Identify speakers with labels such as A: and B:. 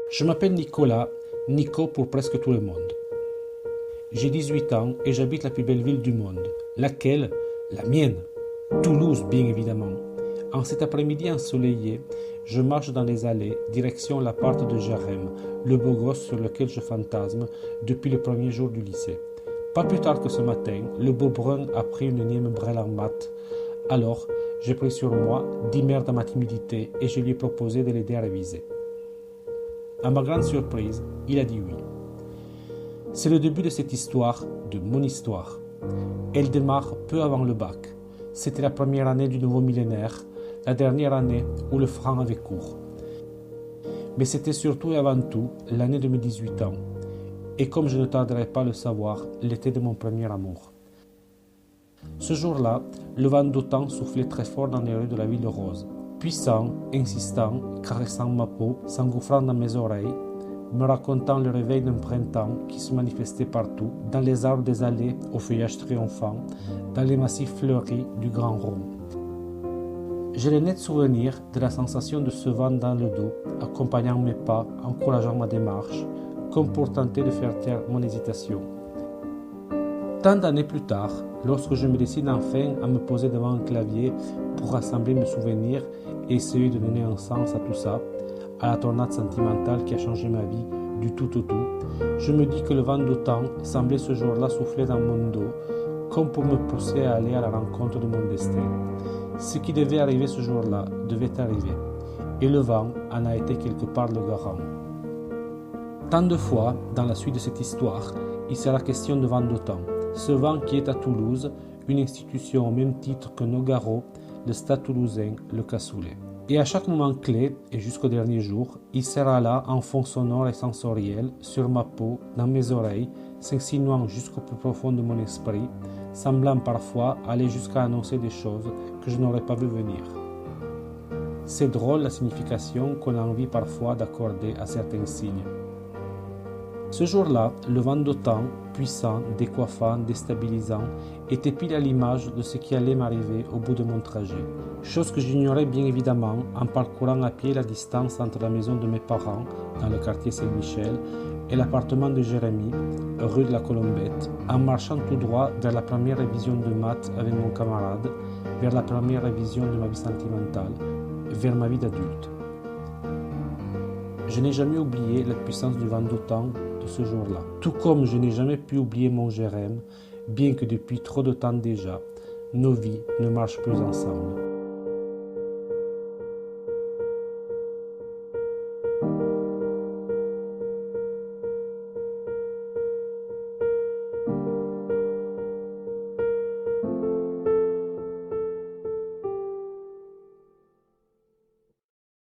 A: Je m'appelle Nicolas, Nico pour presque tout le monde. J'ai 18 ans et j'habite la plus belle ville du monde. Laquelle? La mienne. Toulouse, bien évidemment. En cet après-midi ensoleillé, je marche dans les allées, direction l'appart de Jérém, le beau gosse sur lequel je fantasme depuis le premier jour du lycée. Pas plus tard que ce matin, le beau brun a pris une énième brêle en mat. Alors, j'ai pris sur moi 10 mères à ma timidité et je lui ai proposé de l'aider à réviser. À ma grande surprise, il a dit oui. C'est le début de cette histoire, de mon histoire. Elle démarre peu avant le bac. C'était la première année du nouveau millénaire, la dernière année où le franc avait cours. Mais c'était surtout et avant tout l'année de mes 18 ans. Et comme je ne tarderai pas à le savoir, l'été de mon premier amour. Ce jour-là, le vent d'automne soufflait très fort dans les rues de la ville rose. Puissant, insistant, caressant ma peau, s'engouffrant dans mes oreilles, me racontant le réveil d'un printemps qui se manifestait partout, dans les arbres des allées au feuillage triomphant, dans les massifs fleuris du Grand Rhône. J'ai le net souvenir de la sensation de ce vent dans le dos, accompagnant mes pas, encourageant ma démarche, comme pour tenter de faire taire mon hésitation. Tant d'années plus tard, lorsque je me décide enfin à me poser devant un clavier pour rassembler mes souvenirs et essayer de donner un sens à tout ça, à la tornade sentimentale qui a changé ma vie du tout au tout, je me dis que le vent d'automne semblait ce jour-là souffler dans mon dos, comme pour me pousser à aller à la rencontre de mon destin. Ce qui devait arriver ce jour-là devait arriver, et le vent en a été quelque part le garant. Tant de fois, dans la suite de cette histoire, il sera question de vent d'automne. Ce vent qui est à Toulouse, une institution au même titre que Nogaro, le Stade toulousain, le Cassoulet. Et à chaque moment clé, et jusqu'au dernier jour, il sera là en fond sonore et sensoriel, sur ma peau, dans mes oreilles, s'insinuant jusqu'au plus profond de mon esprit, semblant parfois aller jusqu'à annoncer des choses que je n'aurais pas vu venir. C'est drôle la signification qu'on a envie parfois d'accorder à certains signes. Ce jour-là, le vent d'automne, puissant, décoiffant, déstabilisant, était pile à l'image de ce qui allait m'arriver au bout de mon trajet. Chose que j'ignorais bien évidemment en parcourant à pied la distance entre la maison de mes parents, dans le quartier Saint-Michel, et l'appartement de Jérémy, rue de la Colombette, en marchant tout droit vers la première révision de maths avec mon camarade, vers la première révision de ma vie sentimentale, vers ma vie d'adulte. Je n'ai jamais oublié la puissance du vent d'automne de ce jour-là, tout comme je n'ai jamais pu oublier mon Jérém, bien que depuis trop de temps déjà, nos vies ne marchent plus ensemble.